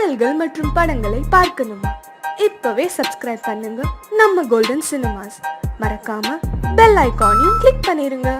பாடல்கள் மற்றும் படங்களை பார்க்கணுமா? இப்பவே சப்ஸ்கிரைப் பண்ணுங்க நம்ம கோல்டன் சினிமாஸ். மறக்காம பெல் ஐகானையும் கிளிக் பண்ணிருங்க.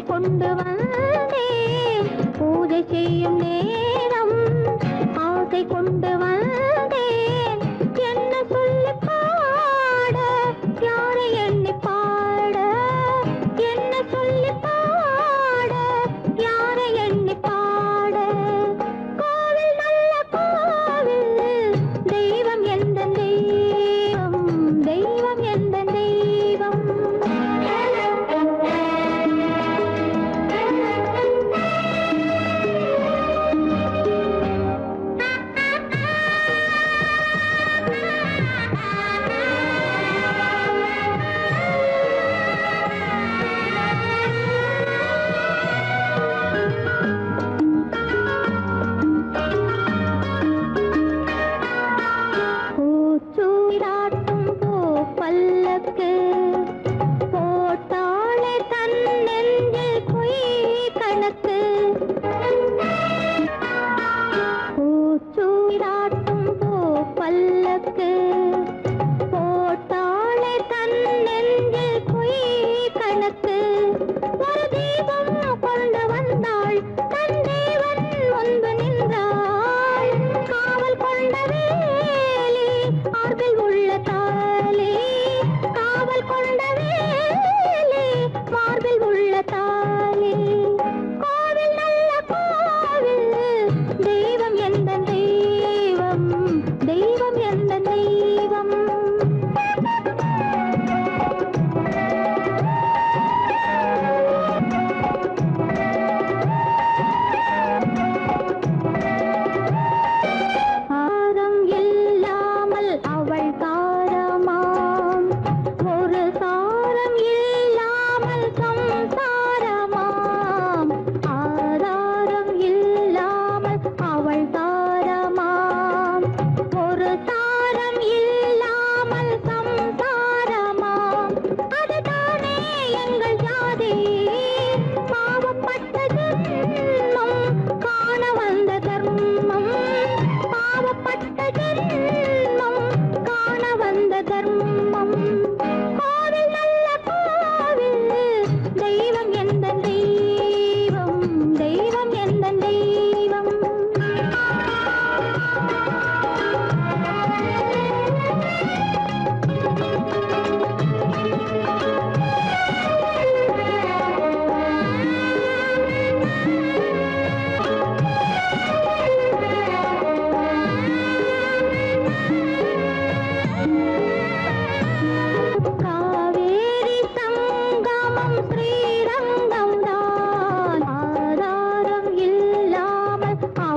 கொண்டு வந்தேன் பூஜை செய்யும் நேரம்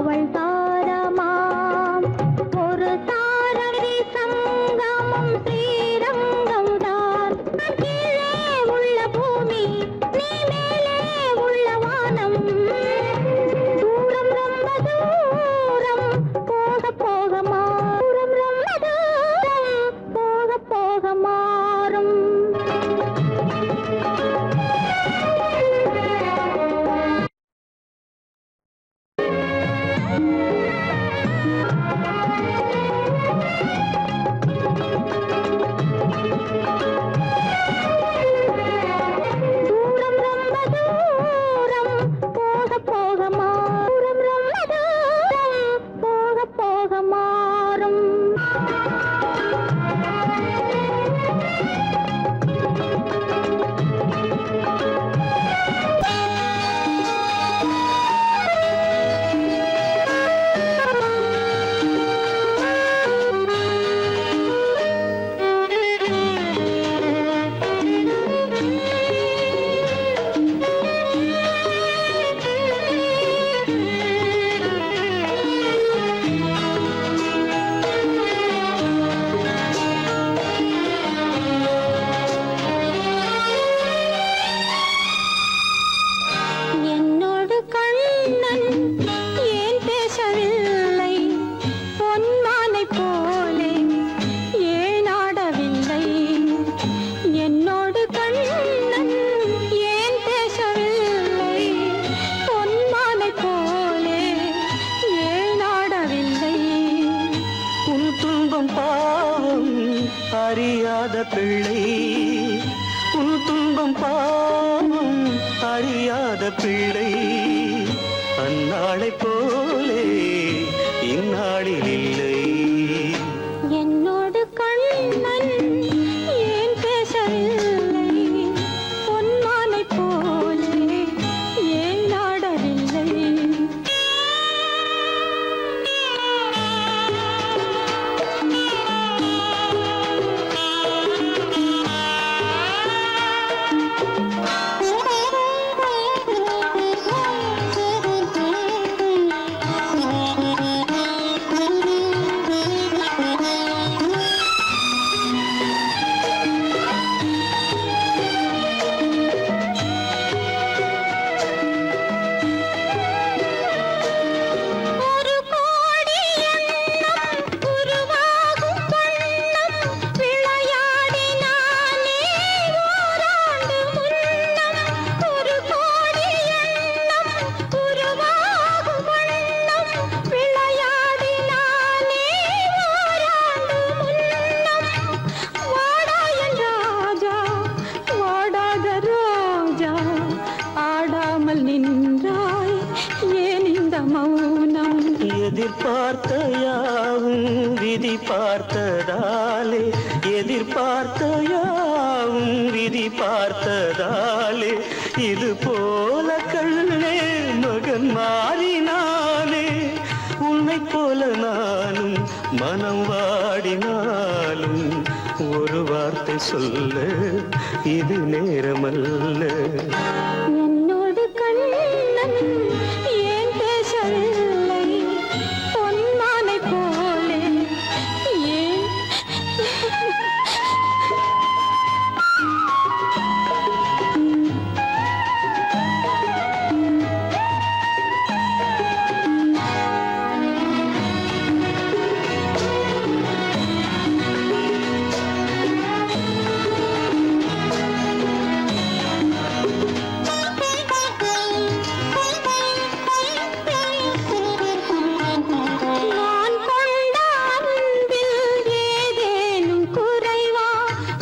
அவள் தாரமாம் ஒரு தாரடி சங்கமம் ஸ்ரீரங்கம் தான் கீழே உள்ள பூமி நீ மேலே உள்ள வானம் தூரம் ரொம்ப தூரம் போக போக மாறும் ரொம்ப தூரம் போக போக மாறும் தூரம் ரொம்ப தூரம் போக போக மாறும் ரொம்ப தூரம் போக போக மாறும் என்னோடு கண்ணன் ஏன் பேசவில்லை பொன்மானை போலே ஏன் ஆடவில்லை என்னோடு கண்ணன் ஏன் பேசவில்லை பொன்மானை போலே ஏன் ஆடவில்லை உன் துன்பம் பாவம் அறியாத பிள்ளை உன் துன்பம் பாவம் அறியாத பிள்ளை அந்நாளைப் போலே இந்நாளில் இல்லை என்னோடு கண்ணன் ஏன் பேசவில்லை பொன்மானை போலே ஏன் ஆடவில்லை ஒரு கோடி எண்ணம் உருவாகும் வண்ணம் விளையாடினானே ஓராண்டு முன்னம் ஒரு கோடி எண்ணம் உருவாகும் வண்ணம் விளையாடினானே ஓராண்டு முன்னம் வாடாயன் ராஜா வாடாத ரோஜா ஆடாமல் நின்றாய் ஏன் இந்த மௌனம் எதிர்பார்த்த யாவும் விதி பார்த்ததாலே எதிர்பார்த்த யாவும் விதி பார்த்ததாலே இது போல கண்ணே மகன் மாறினானே உன்னைப் போல நானும் மனம் வாடினாலும் ஒரு வார்த்தை சொல்ல இது நேரமல்ல என்னோடு கண்ணன் ஏன் பேசவில்லை பொன்மானை போலே ஏன் நான் கொண்ட அன்பில் ஏதேனும் குறைவா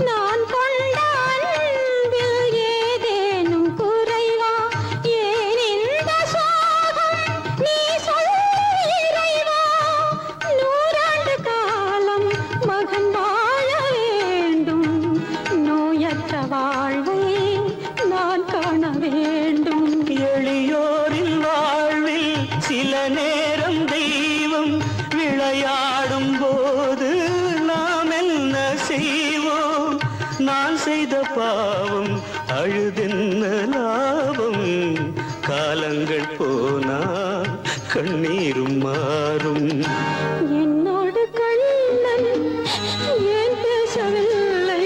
நான் கொண்ட அன்பில் ஏதேனும் குறைவா ஏன் இந்த சோகம் நீ சொல் இறைவா நூறாண்டு காலம் மகன் வாழ வேண்டும் நோயற்ற வாழ்வை நான் காண வேண்டும் எளியோரின் வாழ்வில் சில நேரம் தெய்வம் விளையாடும் போது நாம் என்ன செய்வோம் நான் செய்த பாவம் அழுதென்ன லாபம் காலங்கள் போனா கண்ணீரும் மாறும். என்னோடு கண்ணன் ஏன் பேசவில்லை,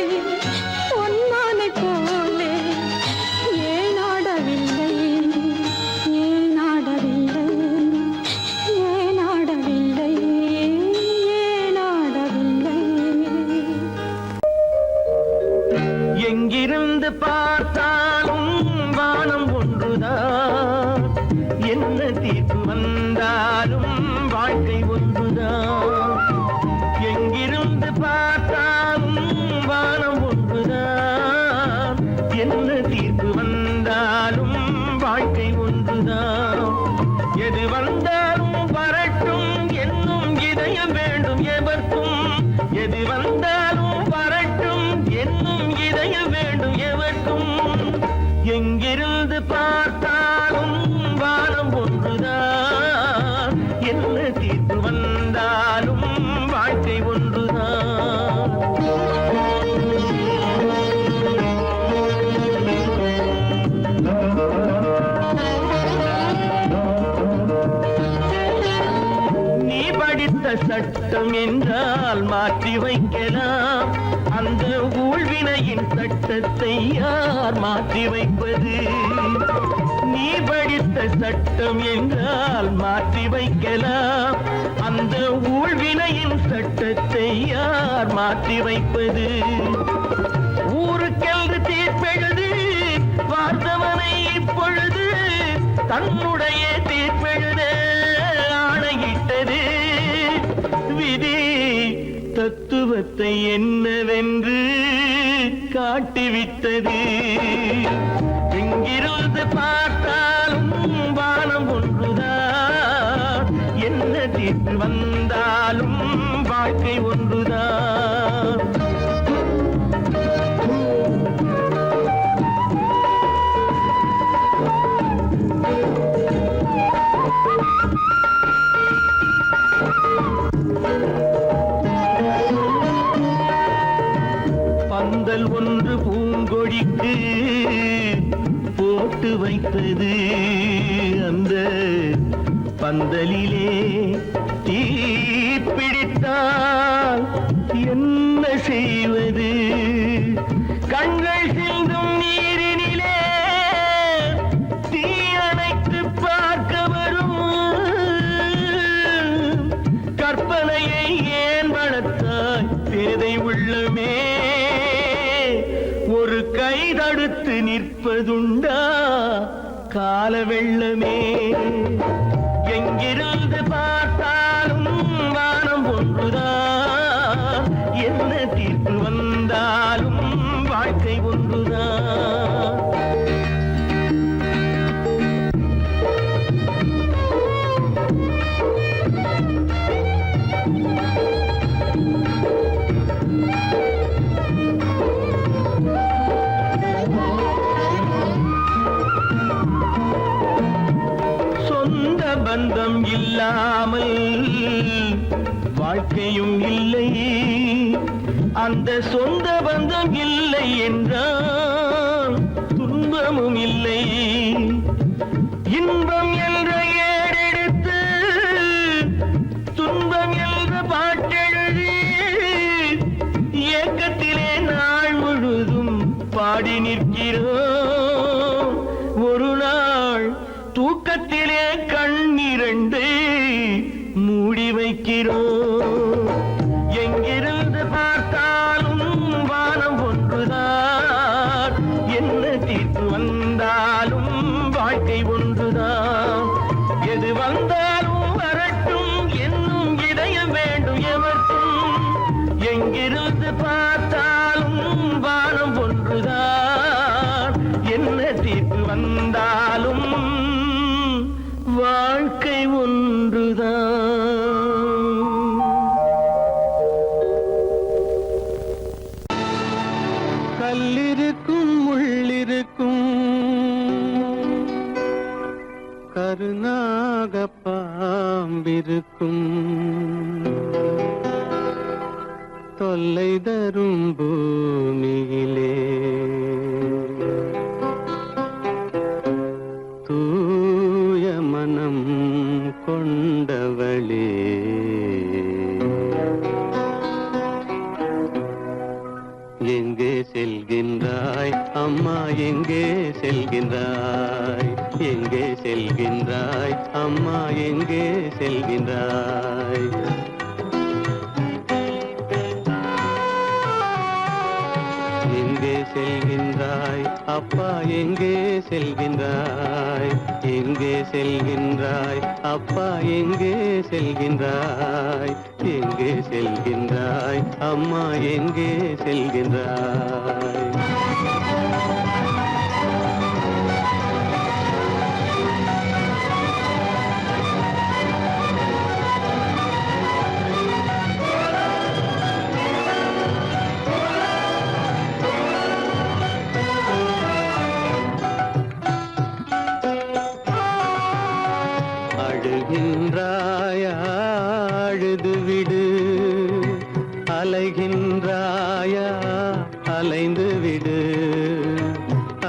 பொன்மானை போலே ஏன் ஆடவில்லை, ஏன் ஆடவில்லை, ஏன் ஆடவில்லை, ஏன் ஆடவில்லை. எங்கிருந்து பார்த்தாலும் வானம் ஒன்றுதான், என்ன தீர்ப்பு வந்தாலும் வாழ்க்கை ஒன்றுதான். எங்கிருந்து பார்த்தாலும் வானம் ஒன்றுதான், என்ன தீர்ப்பு வந்தாலும் வாழ்க்கை ஒன்றுதான். எது வந்தாலும் வரட்டும் என்னும் இதயம் வேண்டும் எவர்க்கும், எது வந்தாலும் வரட்டும் என்னும் இதயம் வேண்டும் எவர்க்கும். எங்கிருந்து பார்த்தாலும் வானம் ஒன்றுதான், என்ன தீர்ப்பு வந்தாலும் வாழ்க்கை ஒன்றுதான். நீ படித்த சட்டம் என்றால் மாற்றி வைக்கலாம், அந்த ஊழ்வினையின் சட்டத்தை யார் மாற்றி வைப்பது? நீ படித்த சட்டம் என்றால் மாற்றி வைக்கலாம், அந்த ஊழ்வினையின் சட்டத்தை யார் மாற்றி வைப்பது? ஊருக்கென்று தீர்ப்பெழுது பார்த்தவனை இப்பொழுது தன்னுடைய தீர்ப்பெழுத ஆணையிட்டது விதி. தத்துவத்தை என்னவென்று காட்டிவிட்டது. எங்கிருந்து பார்த்தாலும் வானம் ஒன்றுதான், என்ன தீர்ப்பு வந்தாலும் வாழ்க்கை ஒன்றுதான். பந்தல் ஒன்று பூங்கொடிக்கு போட்டு வைத்தது, அந்த பந்தலிலே தீ பிடித்தால் என்ன செய்வது? கண்கள் சிந்தும் நீரினிலே தீ அணைத்து பார்க்க வரும் கற்பனையை ஏன் வளர்த்தாய் பேதை உள்ளமே? ஒரு கை தடுத்து நிற்பதுண்டா கால வெள்ளமே? எங்கிருந்து பார்த்தாலும் வானம் ஒன்றுதான், என்ன தீர்ப்பு வந்தாலும் வாழ்க்கை ஒன்றுதான். சொந்த பந்தம் இல்லாமல் வாழ்க்கையும் இல்லை, அந்த சொந்த பந்தம் இல்லை என்றால் துன்பமும் இல்லை. இன்பம் என்ற ஏடெடுத்து துன்பம் என்ற பாட்டெழுதி ஏக்கத்திலே நாள் முழுதும் பாடி நிற்கிறோம். ஒரு நாள் தூக்கத்திலே கண்ணிரண்டு மூடி வைக்கிறோம். எங்கிருந்து பார்த்தாலும் வானம் ஒன்றுதான், என்ன தீர்ப்பு வந்தாலும் வாழ்க்கை ஒன்றுதான். எது வந்தாலும் வரட்டும் என்னும் இதயம் வேண்டும் எவர்க்கும். எங்கிருந்து பார்த்தாலும் வானம் ஒன்றுதான், என்ன தீர்ப்பு வந்தாலும் வாழ்க்கை ஒன்றுதான். கல்லிருக்கும் முள்ளிருக்கும் கருநாக பாம்பிருக்கும் தொல்லை தரும் பூமியிலே தூய மனம் கொண்ட அவளே. எங்கே செல்கின்றாய் அம்மா, எங்கே செல்கின்றாய்? எங்கே செல்கின்றாய் அம்மா, எங்கே செல்கின்றாய்? எங்கே செல்கின்றாய் அப்பா, எங்கே செல்கின்றாய்? எங்கே செல்கின்றாய் அப்பா, எங்கே செல்கின்றாய்? எங்கே செல்கின்றாய் அம்மா, எங்கே செல்கின்றாய்? அழுகின்றாயா, அழுது விடு. அலைகின்றாயா, அலைந்து விடு.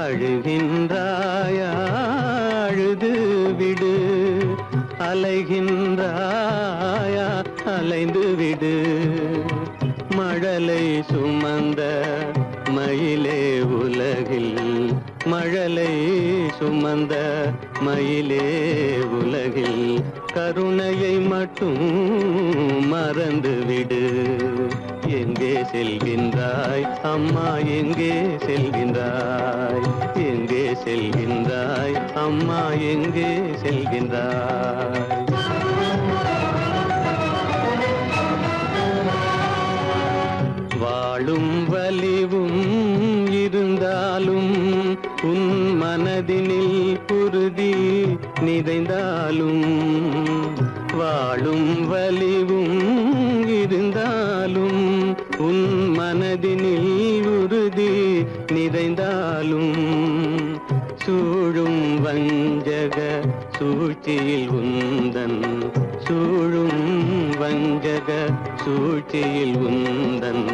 அழுகின்றாயா, அழுது விடு. அலைகின்றாயா, அலைந்து விடு. மழலை சுமந்த மயிலே உலகில், மழலை சுமந்த மயிலே உலகில் கருணையை மட்டும் மறந்துவிடு. எங்கே செல்கின்றாய் அம்மா, எங்கே செல்கின்றாய்? எங்கே செல்கின்றாய் அம்மா, எங்கே செல்கின்றாய்? வாழும் வலிவும் இருந்தாலும், உன் மனதினில் உறுதி நிறைந்தாலும், வாழும் வலிவும் இருந்தாலும், உன் மனதினில் உறுதி நிறைந்தாலும், சூழும் வஞ்சக சூழ்ச்சியில் உந்தன், சூழும் வஞ்சக சூழ்ச்சியில் உந்தன்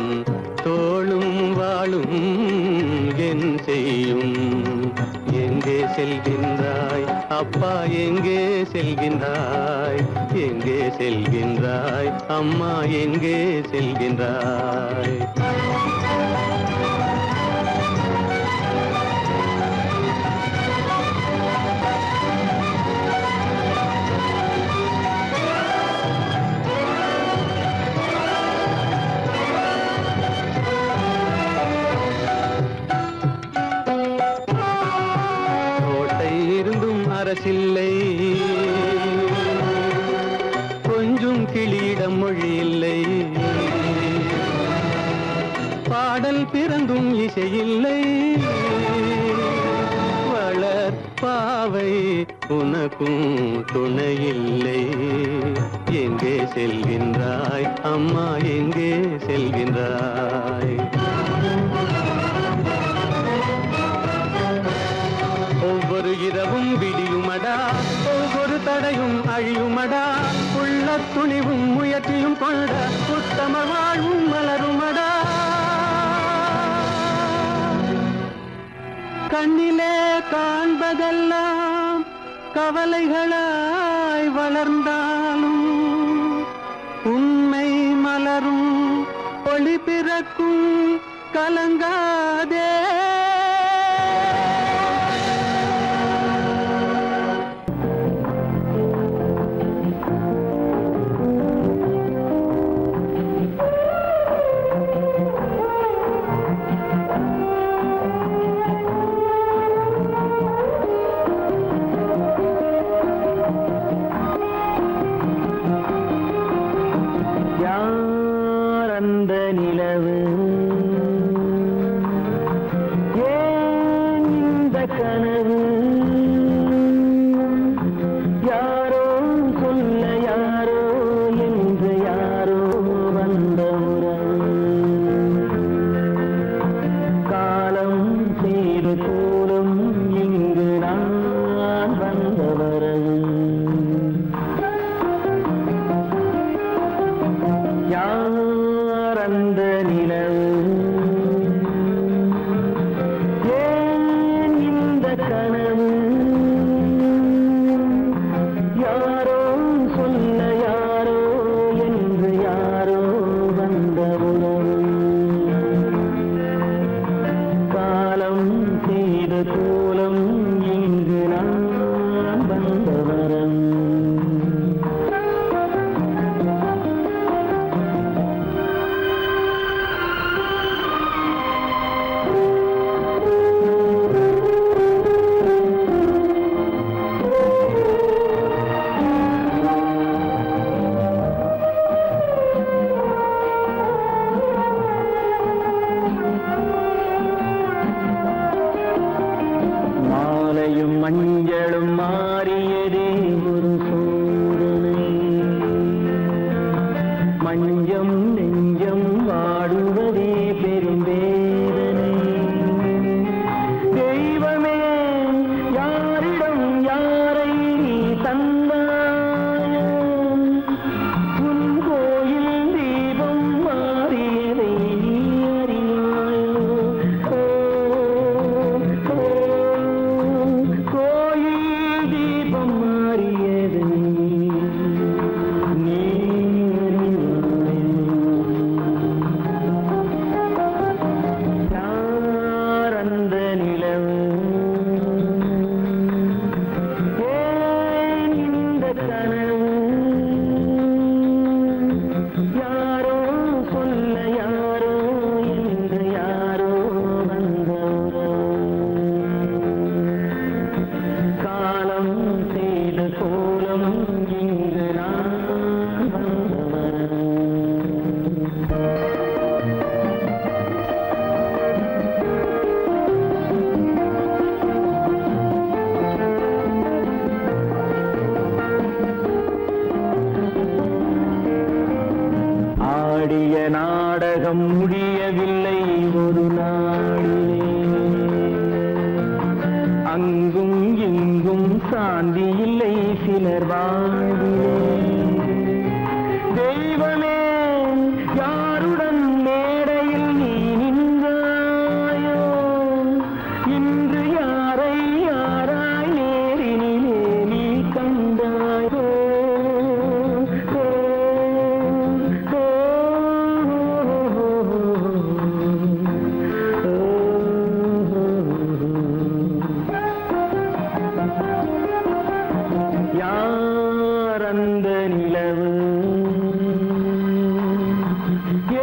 தோளும் வாழும் என் செய்யும்? எங்கே செல்கின்றாய் அப்பா, எங்கே செல்கின்றாய்? எங்கே செல்கின்றாய் அம்மா, எங்கே செல்கின்றாய்? அரசில்லை, கொஞ்சம் கிளியிடம் மொழி இல்லை. பாடல் பிறந்தும் இசையில்லை. வளர் பாவை உனக்கும் துணையில்லை. எங்கே செல்கின்றாய் அம்மா, எங்கே செல்கின்றாய்? ஒவ்வொரு இரவும் விடியுமடா, ஒவ்வொரு தடையும் அழியுமடா. உள்ள துணிவும் முயற்சியும் கொண்ட உத்தம வாழ்வும் மலருமடா. கண்ணிலே காண்பதெல்லாம் கவலைகளாய் வளர்ந்தாலும், உண்மை மலரும் ஒளி பிறக்கும் கலங்காதே.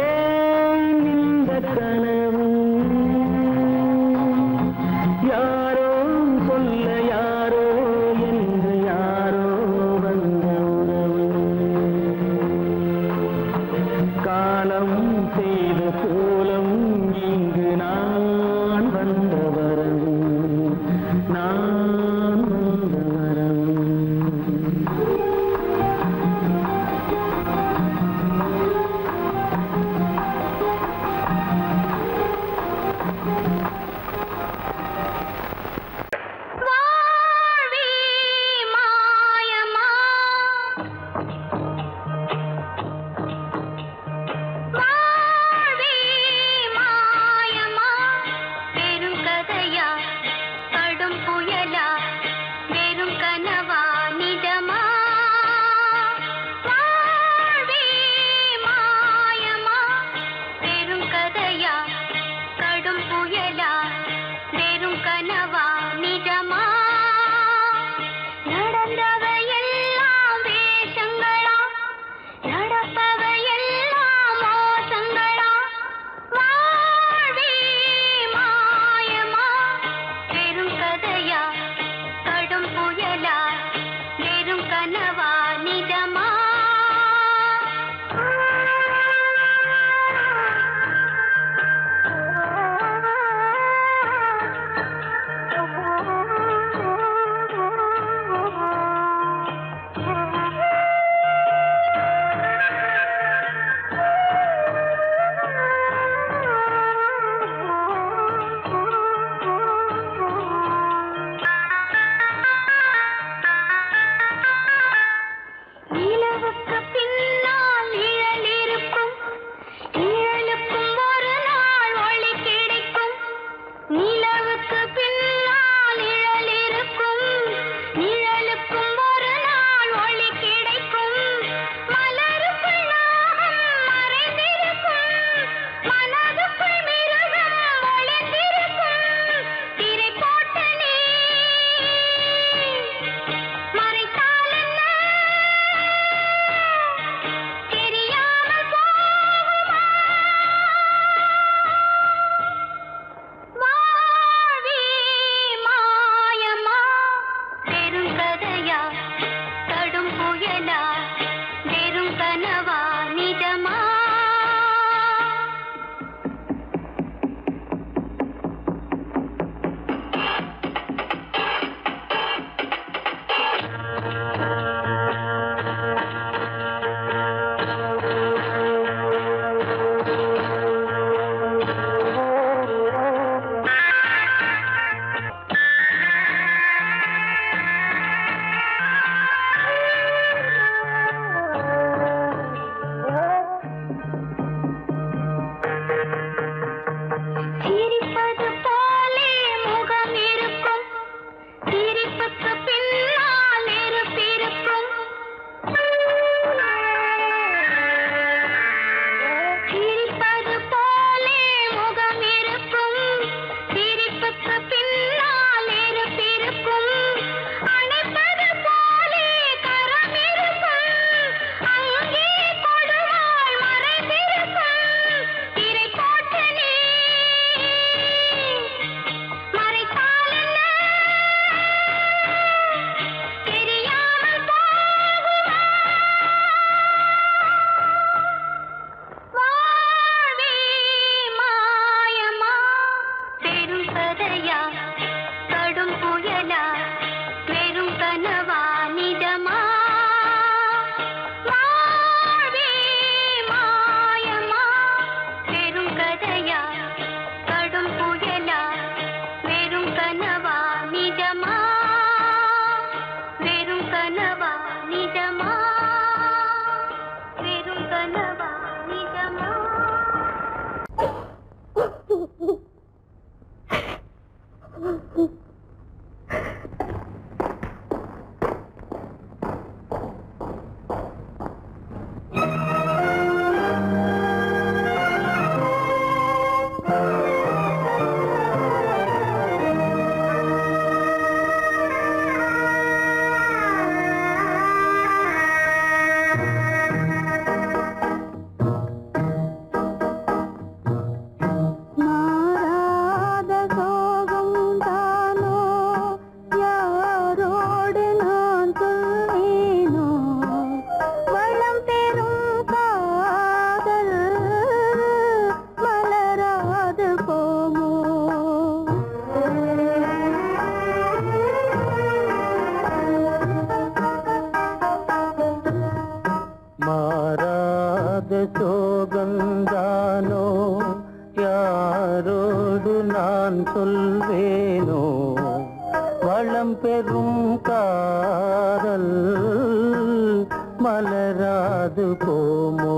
ஏன் இந்த கனவு யாரோ சொல்ல யாரோ என்று யாரோ வந்த உறவு காலம் செய்த கோலம் இங்கு நான் வந்த வரவு நான் வந்த வரவு மாறாத சோகந்தானோ யாரோடு நான் சொல்வேனோ வளம் பெறும் காதல் மலராது போமோ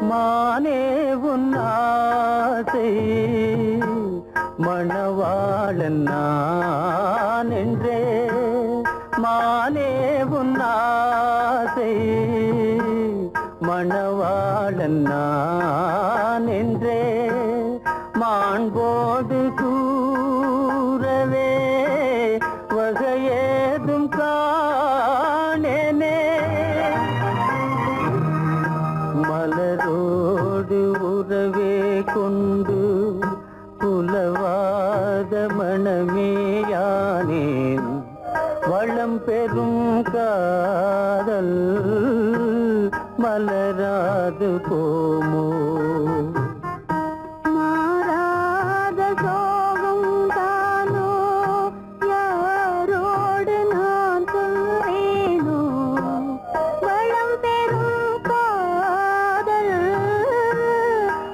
மானே உன் ஆசை மணவாளன் நான் என்றே மானே உன் ஆசை மணவாளன் நான் என்றே மாண்போடு கூறவே வகையேதும் காணேனே மலரோடு உறவே கொண்டு புலவாத மணமேயானேன் வளம் பெறும் காதல் மலராது போமோ மாறாத சோகம் தானோ யாரோடு நான் சொல்வேனோ வளம் பெறும் காதல்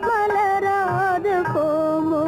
மலராது போமோ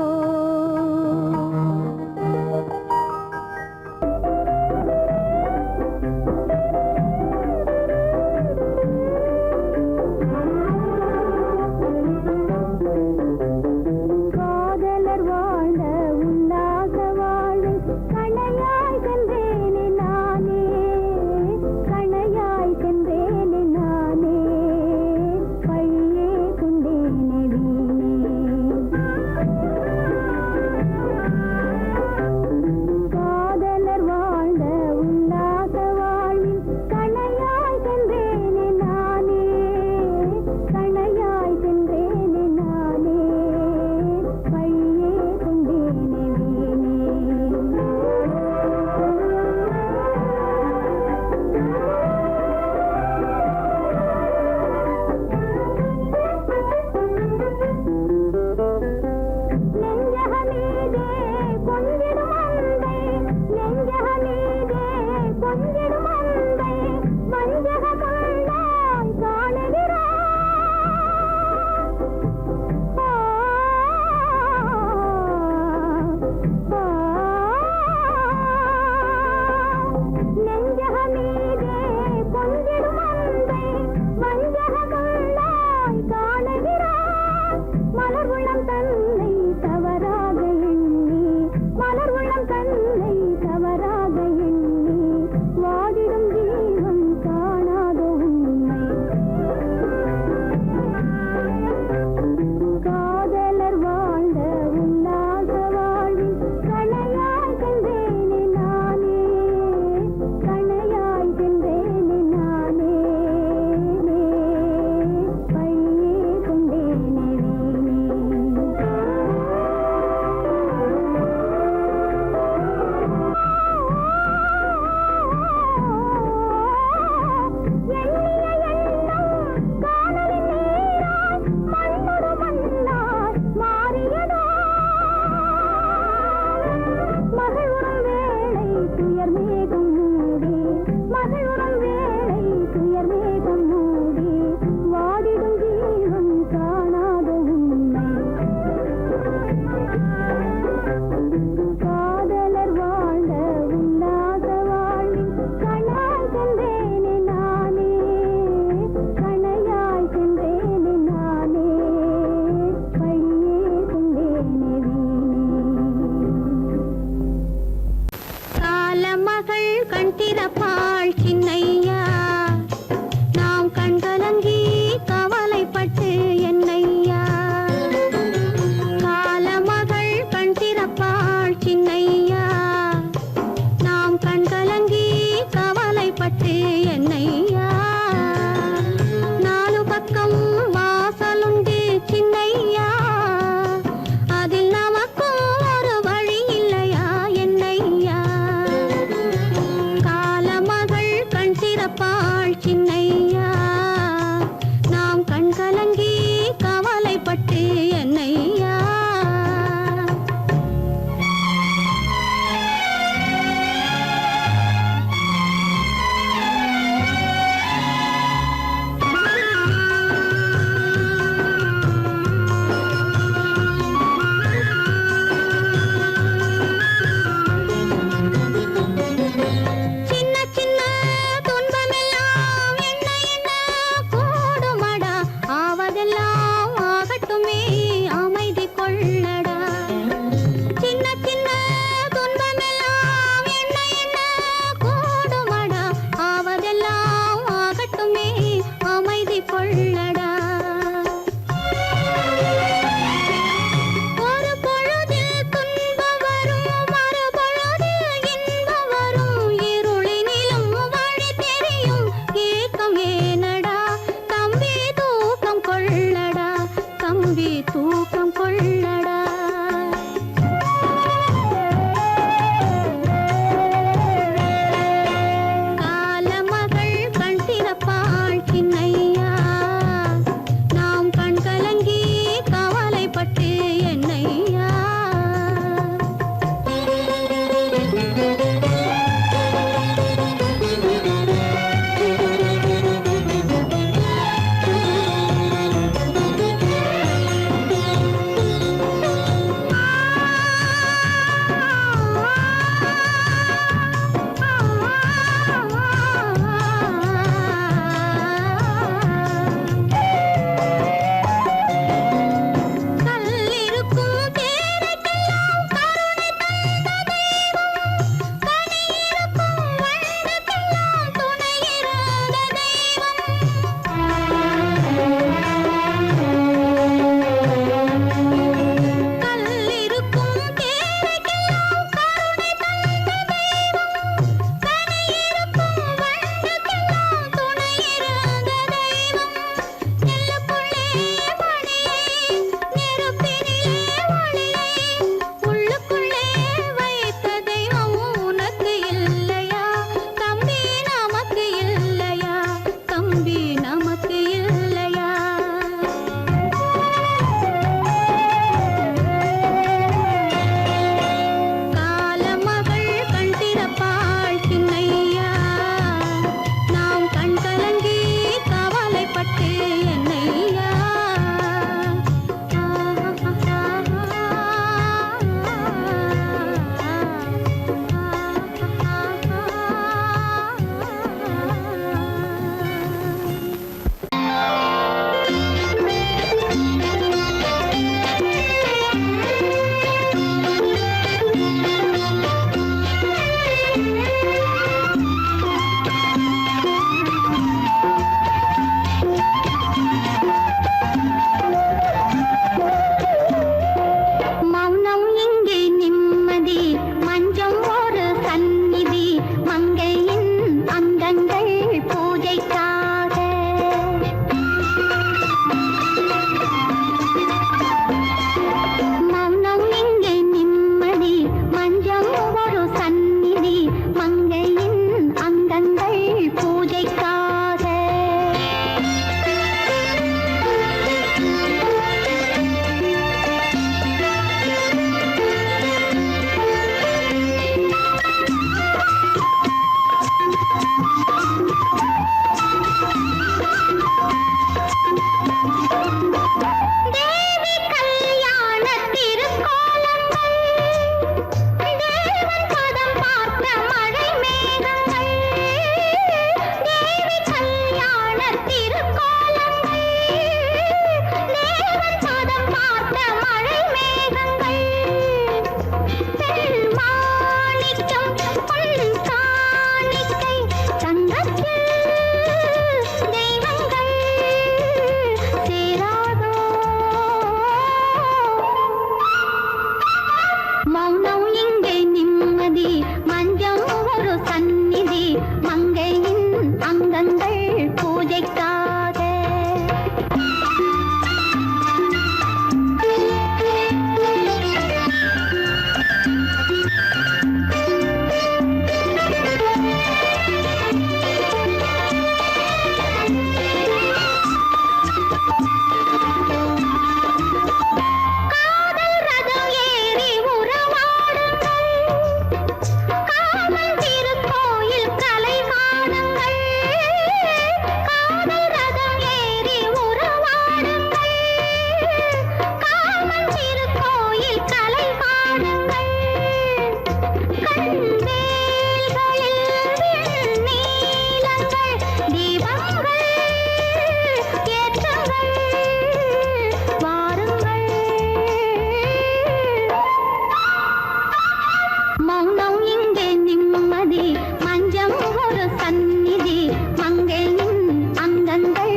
நிம்மதி மஞ்சம் ஒரு சந்நிதி மங்கையின் அங்கங்கள்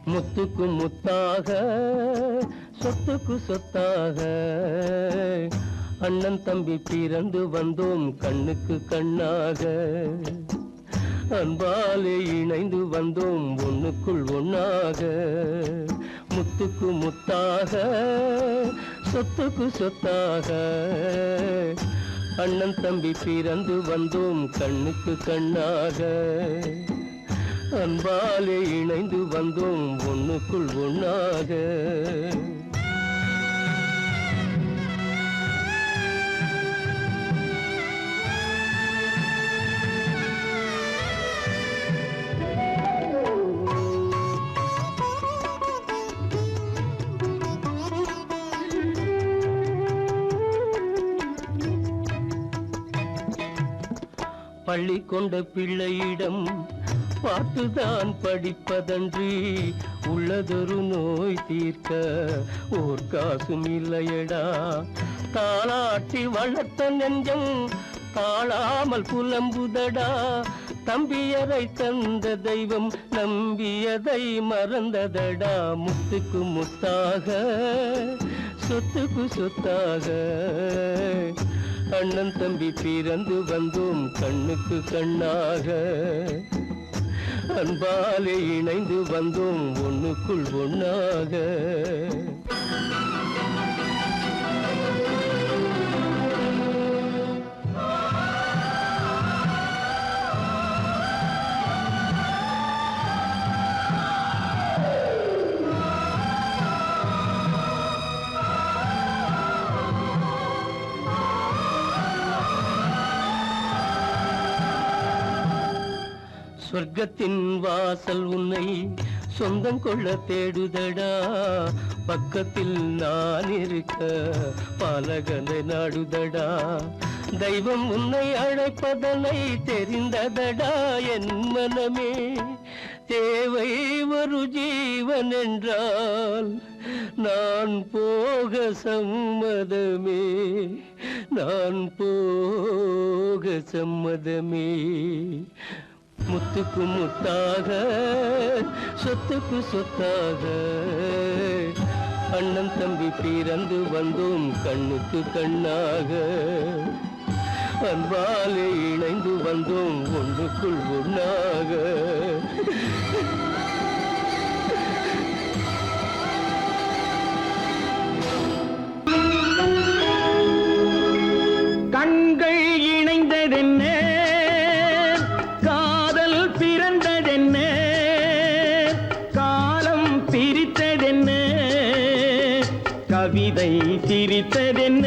முத்துக்கு முத்தாக சொத்துக்கு சொத்தாக அண்ணன் தம்பி பிறந்து வந்தோம் கண்ணுக்கு கண்ணாக அன்பாலே இணைந்து வந்தோம் ஒண்ணுக்குள் ஒண்ணாக முத்துக்கு முத்தாக சொத்துக்கு சொத்தாக அண்ணன் தம்பி பிறந்து வந்தோம் கண்ணுக்கு கண்ணாக அன்பாலே இணைந்து வந்தோம் ஒண்ணுக்குள் ஒண்ணாக பள்ளி கொண்ட பிள்ளையிடம் பார்த்துதான் படிப்பதன்றி உள்ளதொரு நோய் தீர்க்க ஓர் காசும் இல்லையடா தாளாட்டி வளர்த்த நெஞ்சம் தாழாமல் புலம்புதடா தம்பியரை தந்த தெய்வம் நம்பியதை மறந்ததடா முத்துக்கு முத்தாக சொத்துக்கு சொத்தாக அண்ணன் தம்பி பிறந்து வந்தோம் கண்ணுக்கு கண்ணாக அன்பாலே இணைந்து வந்தோம் ஒண்ணுக்குள் ஒண்ணாக சொர்க்கத்தின் வாசல் உன்னை சொந்தம் கொள்ள தேடுதடா பக்கத்தில் நான் இருக்க பாலகனை நாடுதடா தெய்வம் உன்னை அழைப்பதனை தெரிந்ததடா என் மனமே தேவை ஒரு ஜீவன் என்றால் நான் போக சம்மதமே நான் போக சம்மதமே முத்துக்கு முத்தாக சொத்துக்கு சொத்தாக அண்ணன் தம்பி பிறந்து வந்தோம் கண்ணுக்கு கண்ணாக அன்பாலே இணைந்து வந்தோம் ஒன்றுக்குள் ஒண்ணாக கண்கள் இணைந்ததென்ன காதல் பிறந்ததென்ன காலம் பிரித்ததென்ன கவிதை சிரித்ததென்ன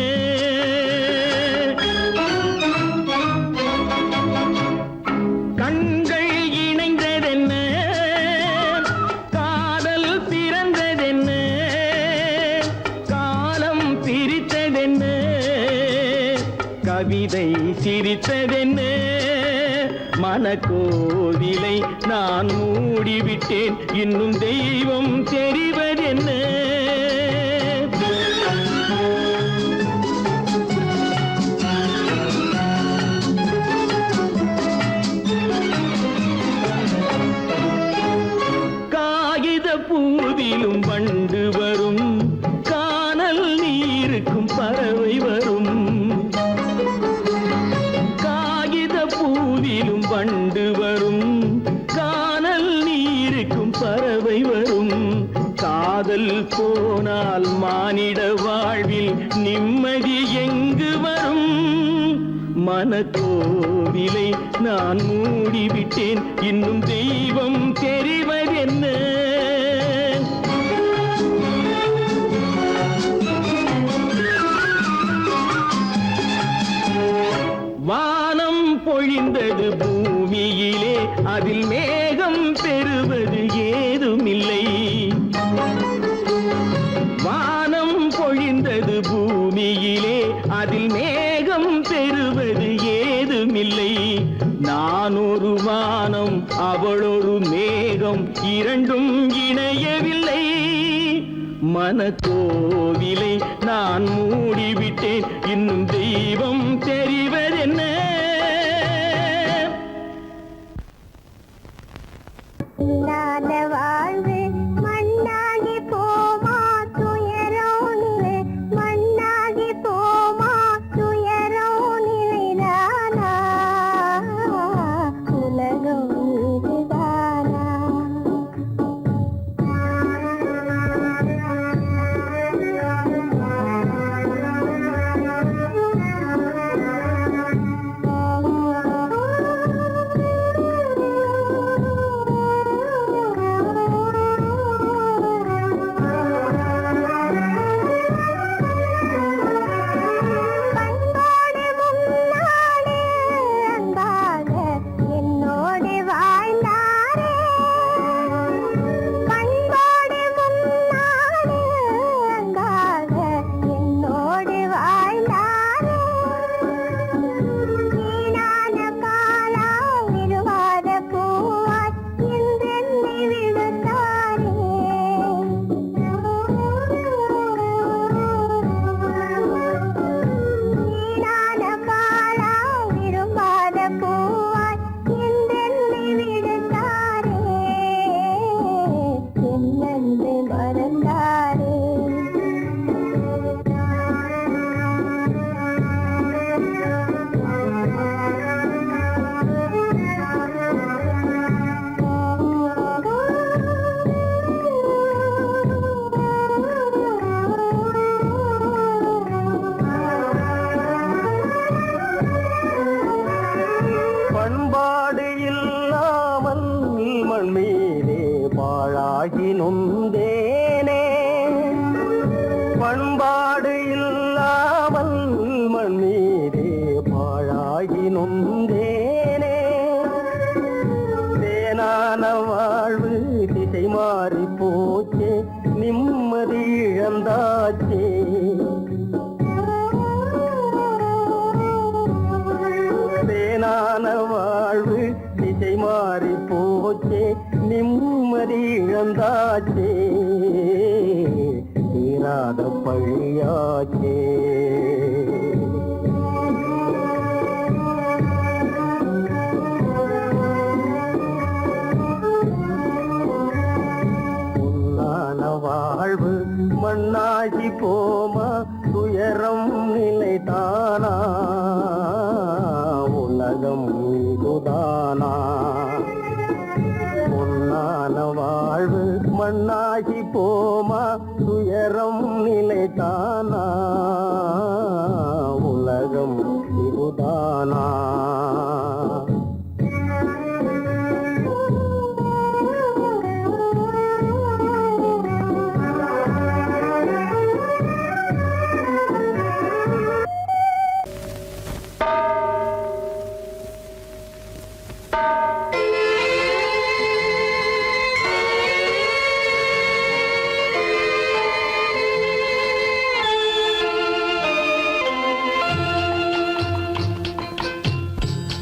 கண்கள் இணைந்ததென்ன காதல் பிறந்ததென்ன காலம் பிரித்ததென்ன கவிதை சிரித்ததென்ன மனக்கோவிலை நான் மூடிவிட்டேன் இன்னும் தெய்வம் தெரிவதென்ன பறவை வரும். காகித பூவிலும் வண்டு வரும், கானல் நீருக்கும் பறவை வரும். காதல் போனால் மானிட வாழ்வில் நிம்மதி எங்கு வரும்? மனக்கோவிலை நான் மூடிவிட்டேன், இன்னும் தெய்வம் தெரிவதென்ன? வானம் பொழிந்தது பூமியிலே, அதில் மேகம் பெறுவது ஏதுமில்லை. வானம் பொழிந்தது பூமியிலே, அதில் மேகம் பெறுவது ஏதுமில்லை. நான் ஒரு வானம், அவளொரு மேகம், இரண்டும் இணையவில்லை. மனக்கோவிலை நான் மூடிவிட்டேன், இன்னும் தெய்வம் தெரிவதென்ன? இல்லாத வாழ்வு மண்ணாகி போமா, துயரோ நிலை மண்ணாகி போமா, துயரோ நிலைதானா, உலகம் இதுதானா? பண்பாடு இல்லாமல் மண் மீதே பாழாகி நொந்தேனே. பண்பாடு இல்லாமல் மண் மீதே பாழாகி நொந்தேனே. தேனான வாழ்வு திசை மாறி போச்சே, நிம்மதி இழந்தாச்சே. தேனான வாழ்வு திசை மாறி போச்சே, நிம்மதி இழந்தாச்சே. தீராத பழியாச்சே. பொன்னான வாழ்வு மண்ணாகி போமா, துயரம் நிலைதானா, உலகம் இதுதானா? பொன்னான வாழ்வு மண்ணாகி போமா, துயரம் நிலைதானா, உலகம் இதுதானா?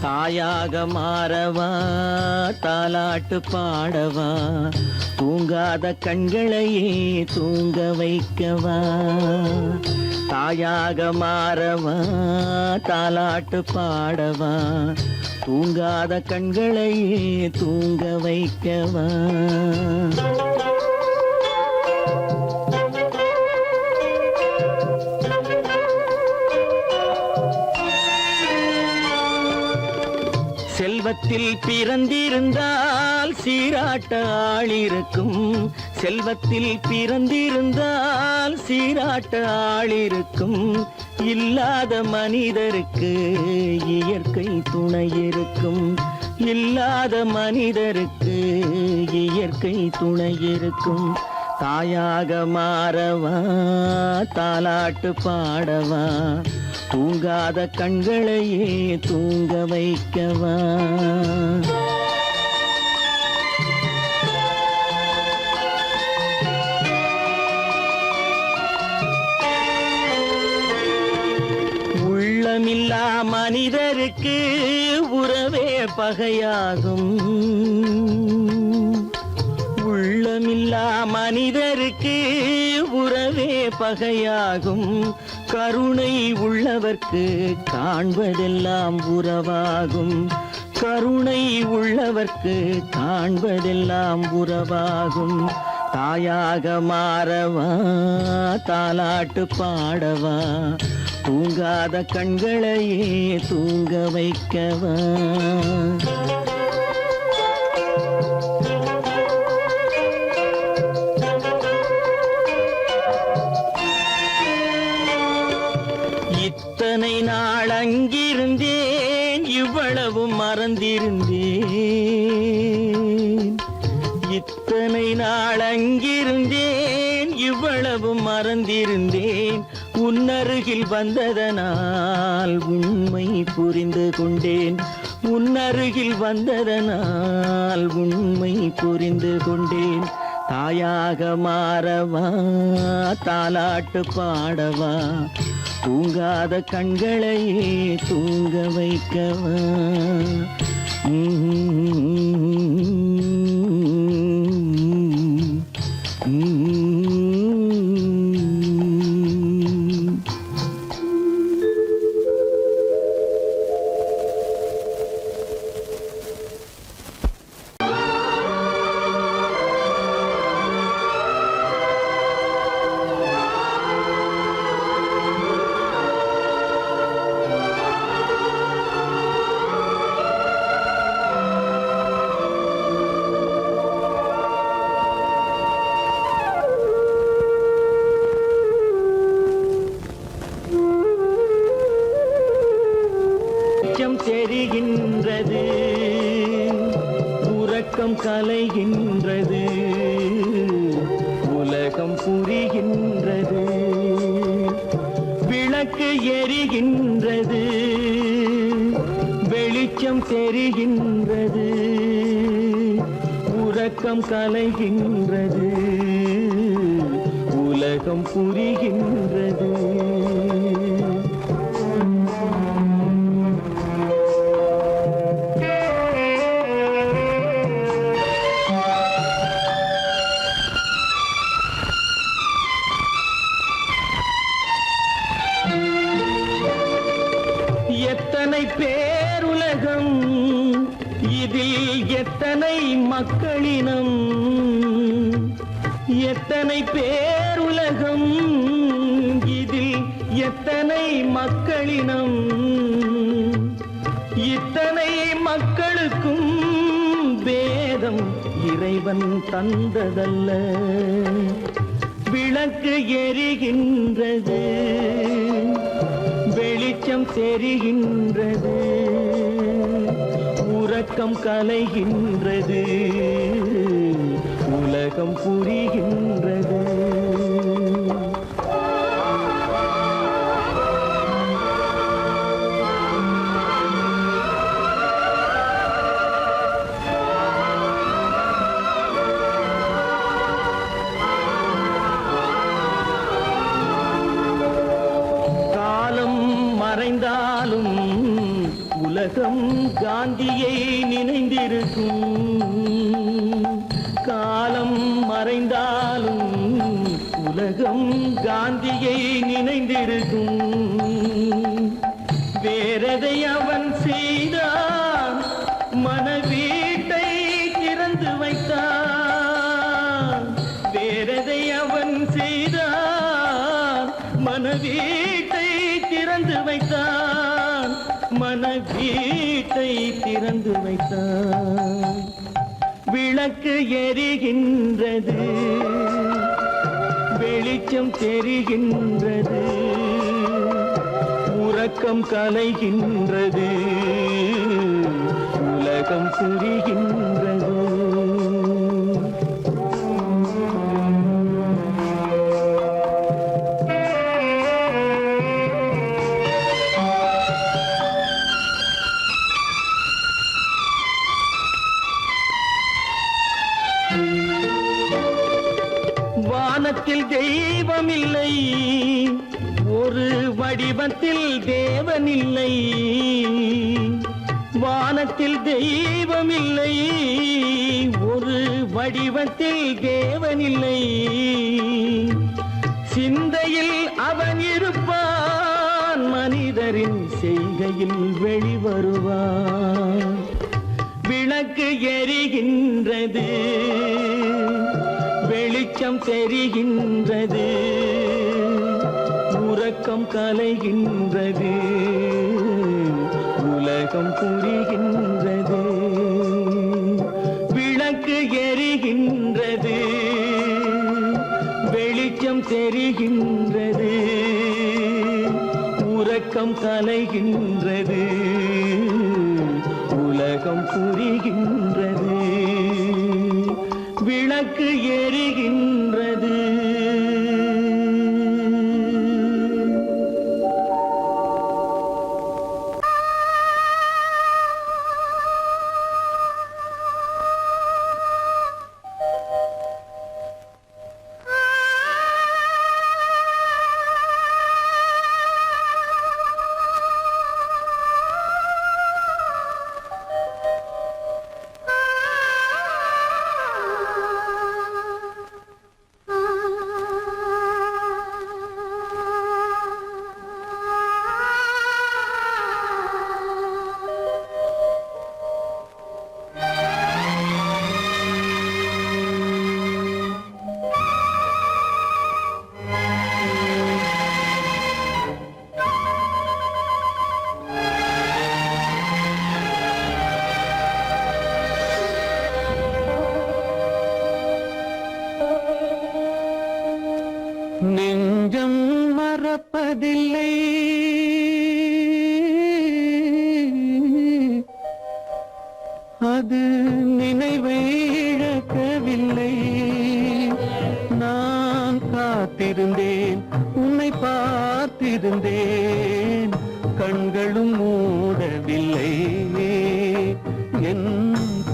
தாயாக மாறவா, தாலாட்டு பாடவா, தூங்காத கண்களையே தூங்க வைக்கவா. தாயாக மாறவா, தாலாட்டு பாடவா, தூங்காத கண்களையே தூங்க வைக்கவா. செல்வத்தில் பிறந்திருந்தால் சீராட்ட ஆள் இருக்கும். செல்வத்தில் பிறந்திருந்தால் சீராட்ட ஆள் இருக்கும். இல்லாத மனிதருக்கு இயற்கை துணை இருக்கும். இல்லாத மனிதருக்கு இயற்கை துணை இருக்கும். தாயாக மாறவா, தாலாட்டு பாடவா, தூங்காத கண்களையே தூங்க வைக்கவா. உள்ளமில்லா மனிதருக்கு உறவே பகையாகும். உள்ளமில்லா மனிதருக்கு உறவே பகையாகும். கருணை உள்ளவர்க்கு காண்பதெல்லாம் உறவாகும். கருணை உள்ளவர்க்கு காண்பதெல்லாம் உறவாகும். தாயாக மாறவா, தாலாட்டு பாடவா, தூங்காத கண்களையே தூங்க வைக்கவா. இத்தனை நாள் அங்கிருந்தேன், இவ்வளவு மறந்திருந்தேன். இத்தனை நாள் அங்கிருந்தேன், இவ்வளவு மறந்திருந்தேன். உன்னருகில் வந்ததனால் உண்மை புரிந்து கொண்டேன். உன்னருகில் வந்ததனால் உண்மை புரிந்து கொண்டேன். தாயாக மாறவா, தாலாட்டு பாடவா, தூங்காத கண்களையே தூங்க வைக்கவா. தெரிகின்றது, உறக்கம் கலைகின்றது, உலகம் புரிகின்றது. விளக்கு எரிகின்றது, வெளிச்சம் தெரிகின்றது, உறக்கம் கலைகின்றது, உலகம் புரிகின்றது. எத்தனை பேருலகம், இதில் எத்தனை மக்களினம். எத்தனை பேருலகம், இதில் எத்தனை மக்களினம். இத்தனை மக்களுக்கும் வேதம் இறைவன் தந்ததல்ல. விளக்கு எரிகின்றது, வெளிச்சம் தெரிகின்றது, உறக்கம் கலைகின்றது, உலகம் புரிகின்றது. மறைந்தாலும் உலகம் காந்தியை நினைந்திருக்கும். காலம் மறைந்தாலும் உலகம் காந்தியை நினைந்திருக்கும். வேறெதை அவன் செய்தான், மனவீட்டை திறந்து வைத்தான். வேறெதை அவன் செய்தான், மனவீட்டை திறந்து வைத்தான். மன வீட்டை திறந்து வைத்தான். விளக்கு எரிகின்றது, வெளிச்சம் தெரிகின்றது, உறக்கம் கலைகின்றது, உலகம் புரிகின்றது. வானத்தில் தெய்வம் இல்லை, ஒரு வடிவத்தில் தேவன் இல்லை. வானத்தில் தெய்வம் இல்லை, ஒரு வடிவத்தில் தேவன் இல்லை. சிந்தையில் அவன் இருப்பான், மனிதரின் செய்கையில் வெளிவருவான். விளக்கு எரிகின்றது, வெளிச்சம் தெரிகின்றது, உறக்கம் கலைகின்றது, உலகம் புரிகின்றது. விளக்கு எரிகின்றது, வெளிச்சம் தெரிகின்றது, உறக்கம் கலைகின்றது, உலகம் புரிகின்றது. விளக்கு எரிகின்றது. நெஞ்சம் மறப்பதில்லை, அது நினைவை இழக்கவில்லை. நான் காத்திருந்தேன், உன்னை பார்த்திருந்தேன், கண்களும் மூடவில்லை, என்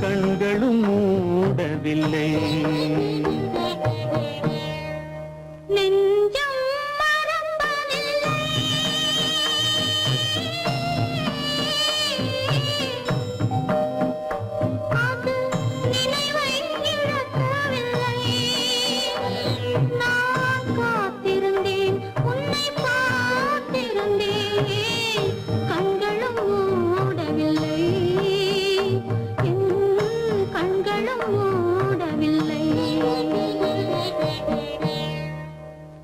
கண்களும் மூடவில்லை. நெஞ்சம் மறப்பதில்லை, அது நினைவை இழக்கவில்லை. நான் காத்திருந்தேன், உன்னை பார்த்திருந்தேன், கண்களும் மூடவில்லை, என் கண்களும் மூடவில்லை.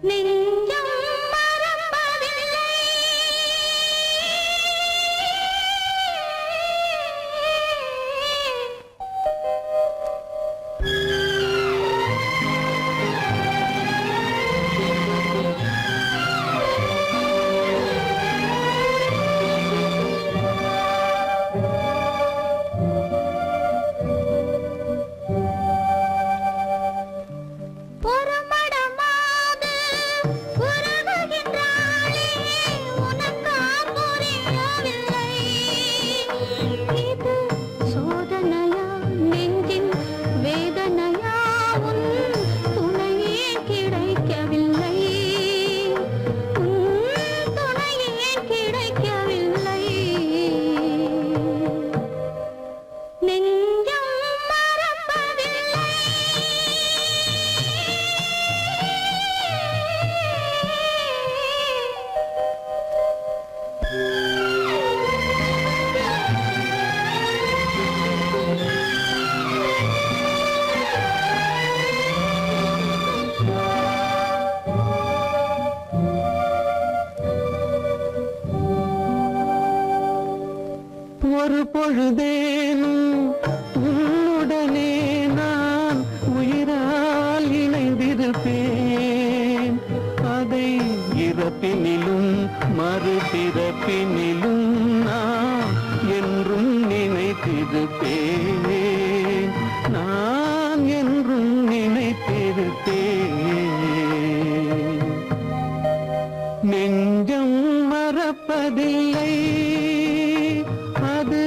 நெஞ்சம் மறப்பதில்லை. ஒரு மடமாது உருகுகின்றாளே, உனக்கா புரியவில்லை? இது சோதனையா, நெஞ்சின் வேதனையா, உன் துணையே கிடைக்கவில்லை, உன் துணையே கிடைக்கவில்லை. நெஞ்சம் மறப்பதில்லை. பொழுதேனும் உன்னுடனே நான் உயிரால் இணைந்திருப்பேன். அதை இறப்பினிலும் மறுபிறப்பினிலும் நான் என்றும் நினைத்திருப்பேன். நான் என்றும் நினைத்திருப்பேன். நெஞ்சம் மறப்பதில்லை, அது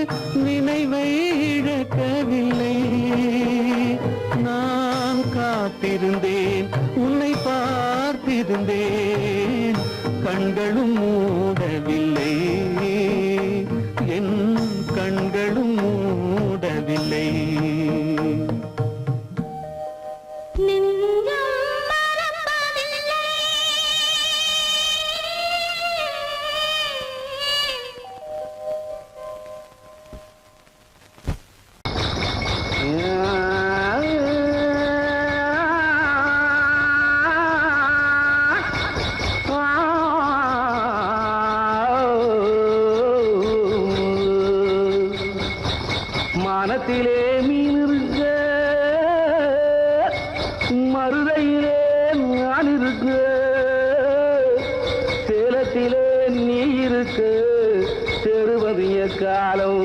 நினைவை இழக்கவில்லை. நான் காத்திருந்தேன், உன்னை பார்த்திருந்தேன், கண்களும் மூடவில்லை, என் கண்களும் மூடவில்லை. மானத்திலே மீன் இருக்க, மருதையிலே நான் இருக்க, சேலத்திலே நீ இருக்க, செருவதிய காலம்.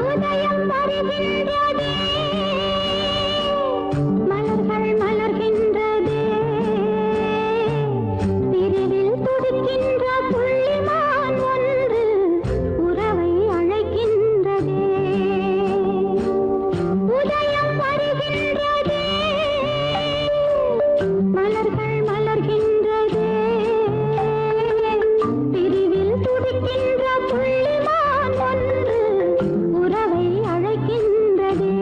உதயம் வருகின்றதே, மலர்கள் மலர்கின்றதே, பிரிவில் துடிக்கின்ற புள்ளிமான் ஒன்று உறவை அழைக்கின்றதே. உதயம் வருகின்றதே, மலர்கள் மலர்கின்றதே, பிரிவில் துடிக்கின்ற புள்ளிமான் ஒன்று உறவை அழைக்கின்றதே.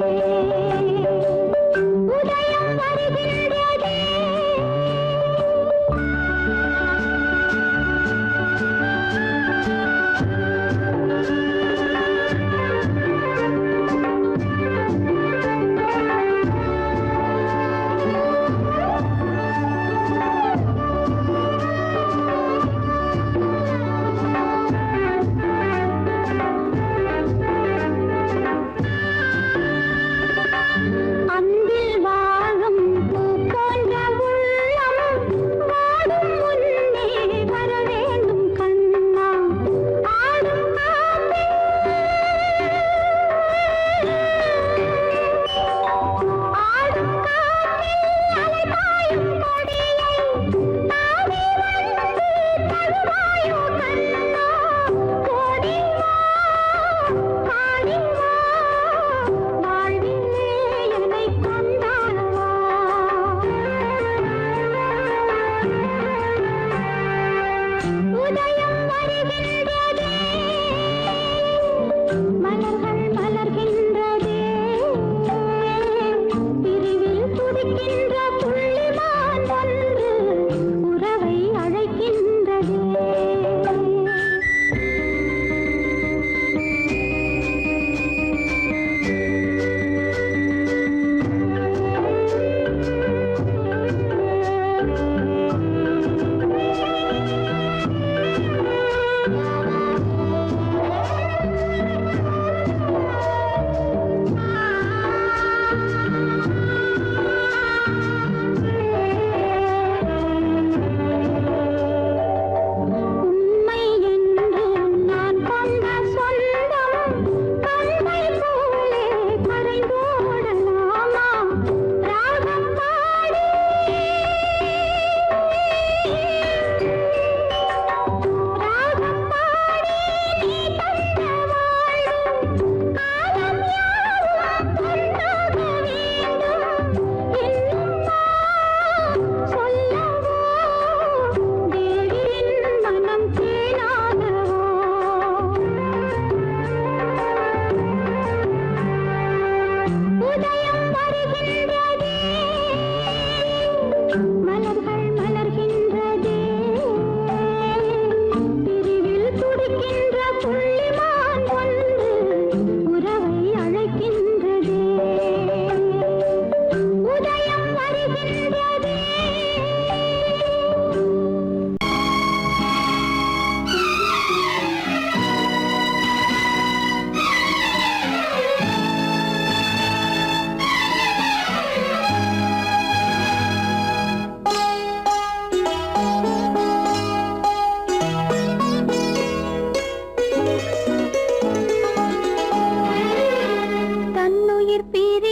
உயிர் பிரி